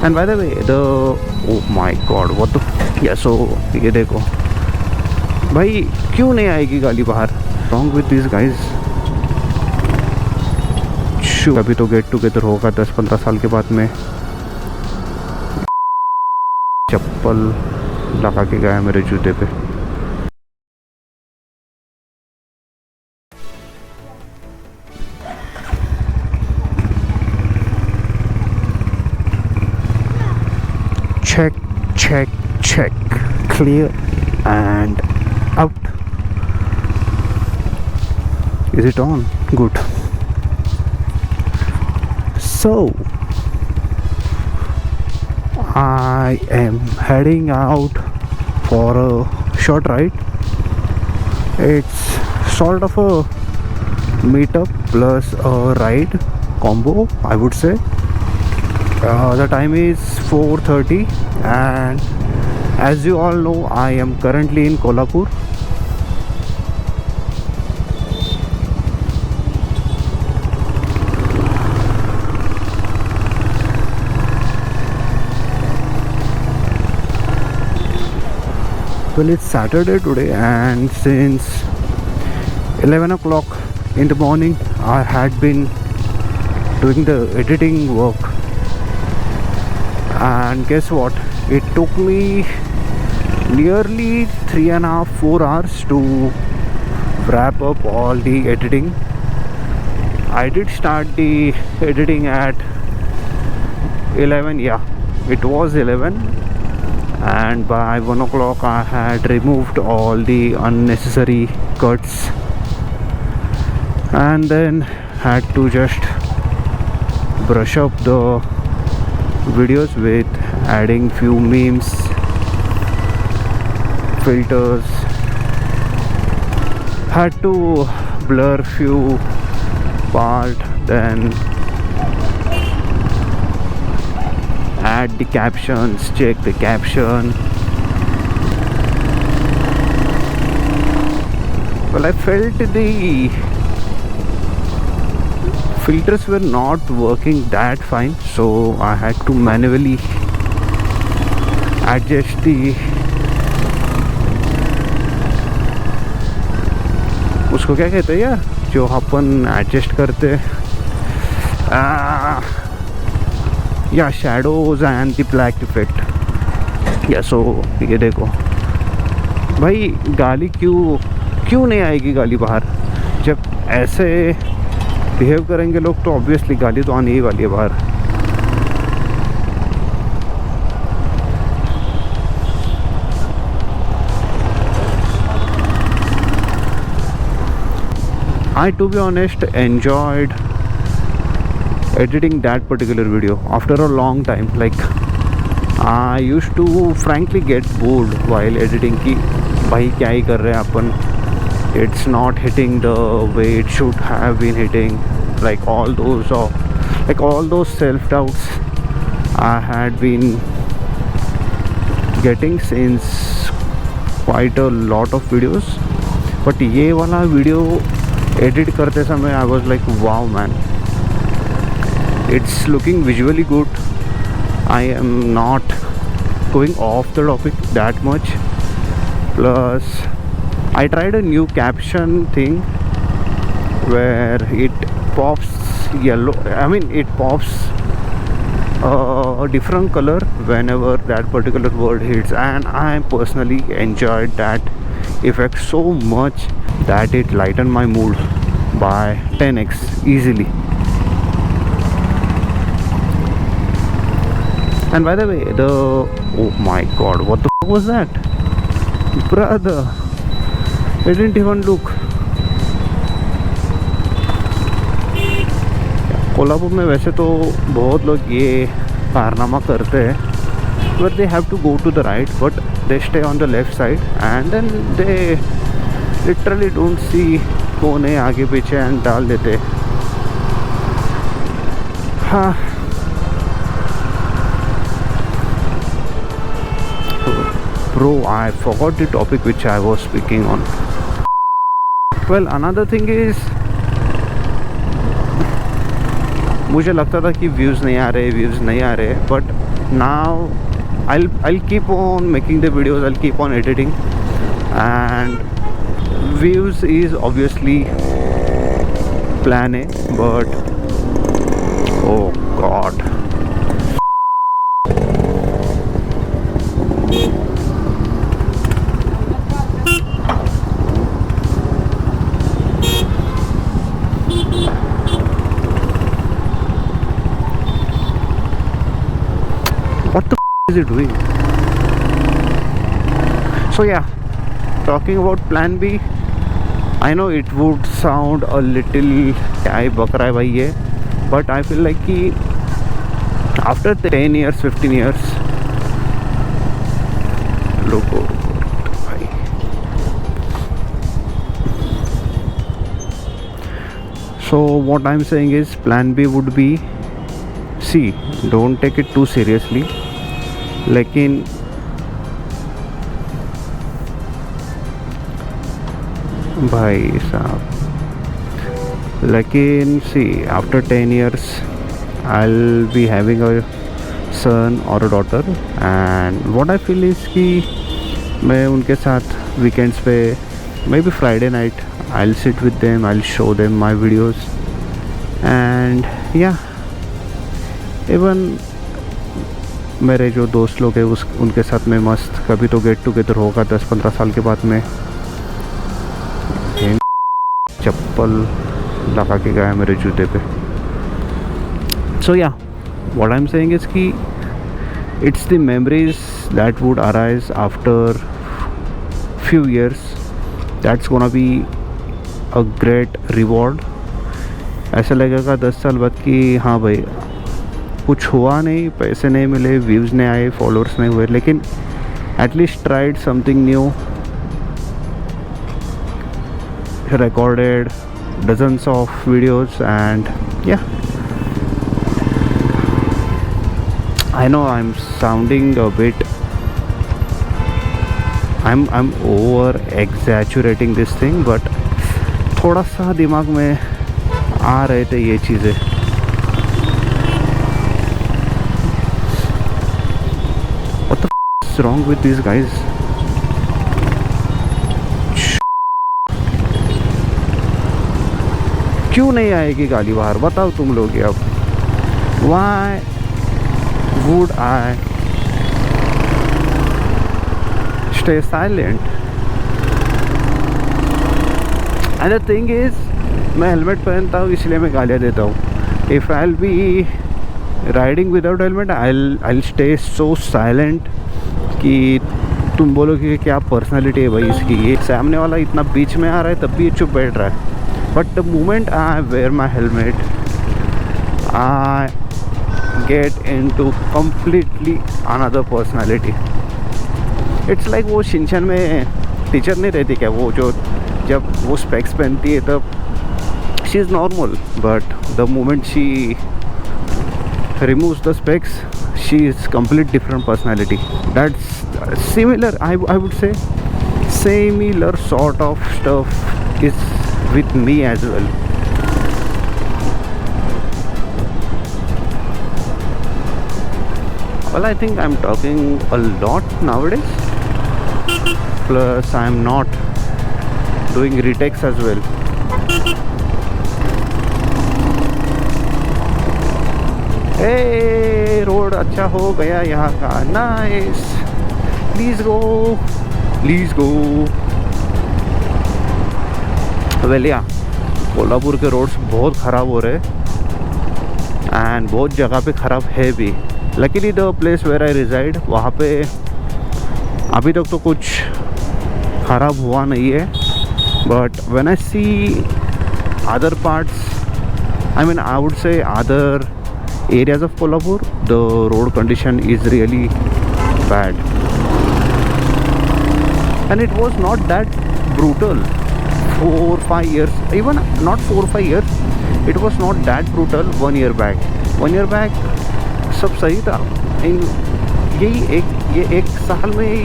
And by the way the oh my God what the या सो ये देखो भाई, क्यों नहीं आएगी गाली बाहर? Wrong with this guys. अभी तो गेट टुगेदर होगा 10-15 साल के बाद में। चप्पल लगा के गया मेरे जूते पे। check check check clear and out. Is it on? Good. So I am heading out for a short ride. It's sort of a meetup plus a ride combo, I would say. The time is 4:30 and as you all know, I am currently in Kolhapur. Well, it's Saturday today, and since 11 o'clock in the morning I had been doing the editing work. And guess what? It took me nearly 3.5-4 hours to wrap up all the editing. I did start the editing at 11, yeah, it was 11, and by 1 o'clock I had removed all the unnecessary cuts and then had to just brush up the videos with adding few memes, filters, had to blur few part, then add the captions, check the caption. Well, I felt the filters were not working that fine, so I had to manually adjust the उसको क्या कहते हैं यार, जो अपन adjust करते या shadows and the black effect. या सो ये देखो भाई, गाली क्यों नहीं आएगी गाली बाहर? जब ऐसे बिहेव करेंगे लोग तो ऑब्वियसली गाली तो आने ही वाली है बाहर। I, to be honest, enjoyed editing that particular video after a long time. Like, I used to frankly get bored while editing कि भाई क्या ही कर रहे हैं अपन, it's not hitting the way it should have been hitting, like all those self-doubts I had been getting since quite a lot of videos. But ये वाला video edit करते समय I was like, wow man, it's looking visually good. I am not going off the topic that much. Plus I tried a new caption thing where it pops yellow, I mean it pops a different color whenever that particular word hits, and I personally enjoyed that effect so much that it lightened my mood by 10x easily. And by the way, oh my god, what the fuck was that? Brother, it didn't even look. Kolhapur में वैसे तो बहुत लोग ये कारनामा करते हैं, but they have to go to the right, but they stay on the left side and then they literally don't see कौन है आगे पीछे and डाल देते। हाँ, bro, I forgot the topic which I was speaking on. Well, another thing is, मुझे लगता था कि व्यूज़ नहीं आ रहे, but now I'll keep on making the videos, I'll keep on editing, and views is obviously plan A, but oh god, what the is it doing? So yeah, talking about plan B, I know it would sound a little क्या बक रहा है भाई ये, but I feel like कि after 10 years 15 years रुको भाई, so what I'm saying is plan B would be, see, don't take it too seriously, लेकिन भाई साहब, लेकिन सी after 10 years I'll be having a son or a daughter, and what I feel is कि मैं उनके साथ weekends पे, maybe Friday night, I'll sit with them, I'll show them my videos, and yeah, even मेरे जो दोस्त लोग हैं उनके साथ में मस्त कभी तो गेट टुगेदर होगा 10-15 साल के बाद में। चप्पल लगा के गया मेरे जूते पे। So yeah what I am saying is कि it's the memories that would arise after few years, that's gonna be a great reward. ऐसा लगेगा 10 साल बाद कि हाँ भाई कुछ हुआ नहीं, पैसे नहीं मिले, व्यूज़ नहीं आए, फॉलोअर्स नहीं हुए, लेकिन at least tried something new, recorded dozens of videos, and yeah, I know I'm sounding a bit, I'm over exaggerating this thing, but थोड़ा सा दिमाग में आ रहे थे ये चीज़ें। What the f is wrong with these guys? क्यों नहीं आएगी गाली बाहर, बताओ तुम लोग अब। Why would I stay silent? And the thing is, मैं हेलमेट पहनता हूँ इसलिए मैं गालियाँ देता हूँ। If I'll be riding without helmet, I'll stay so silent कि तुम बोलोगे कि क्या पर्सनालिटी है भाई इसकी, ये सामने वाला इतना बीच में आ रहा है तब भी ये चुप बैठ रहा है। But the moment I wear my helmet, I get into completely another personality. It's like वो शिनचैन में टीचर नहीं रहती क्या, वो जो जब वो स्पेक्स पहनती है तब she is normal, but the moment she removes the specs, she is complete different personality. That's similar, I would say similar sort of stuff is with me as well. Well, I think I'm talking a lot nowadays, plus I'm not doing retakes as well. Hey, road अच्छा हो गया यहाँ का, nice, please go please go. Well या कोल्हापुर के roads बहुत ख़राब हो रहे एंड बहुत जगह पे ख़राब है भी। Luckily the place where I resided, वहाँ पे अभी तक तो कुछ ख़राब हुआ नहीं है, but when I see other parts, I mean I would say other areas of Kolhapur, the road condition is really bad, and it was not that brutal 4-5 years, even not 4-5 years, it was not that brutal 1 year back. 1 year back सब सही था। ये एक साल में ही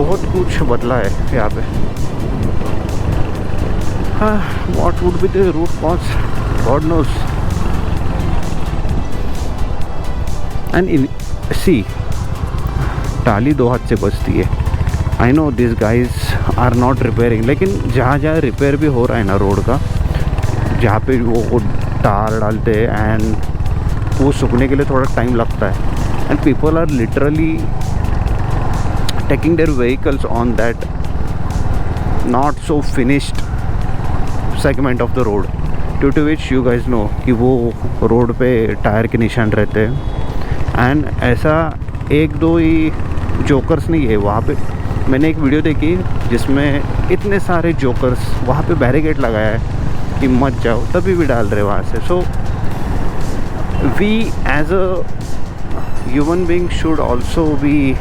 बहुत कुछ बदला है यहाँ पे। What would be the root cause? God knows. And सी टाली दो हाथ से बचती है। I know this guys are not repairing, लेकिन जहाँ जहाँ रिपेयर भी हो रहा है ना रोड का, जहाँ पे वो टार डालते हैं एंड वो सूखने के लिए थोड़ा टाइम लगता है, and people are literally taking their vehicles on that not so finished segment of the road, due to which you guys know कि वो रोड पे टायर के निशान रहते हैं। एंड ऐसा एक दो ही जोकर्स नहीं है वहाँ पे, मैंने एक वीडियो देखी जिसमें इतने सारे जोकर्स वहाँ पे बैरिकेड लगाया है कि मत जाओ, तभी भी डाल रहे वहाँ से। So we as a human being should also be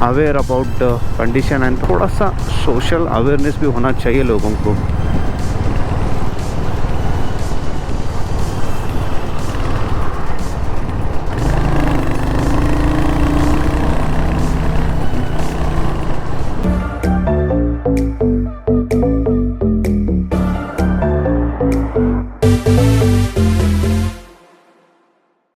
aware about the condition, and थोड़ा सा सोशल अवेयरनेस भी होना चाहिए लोगों को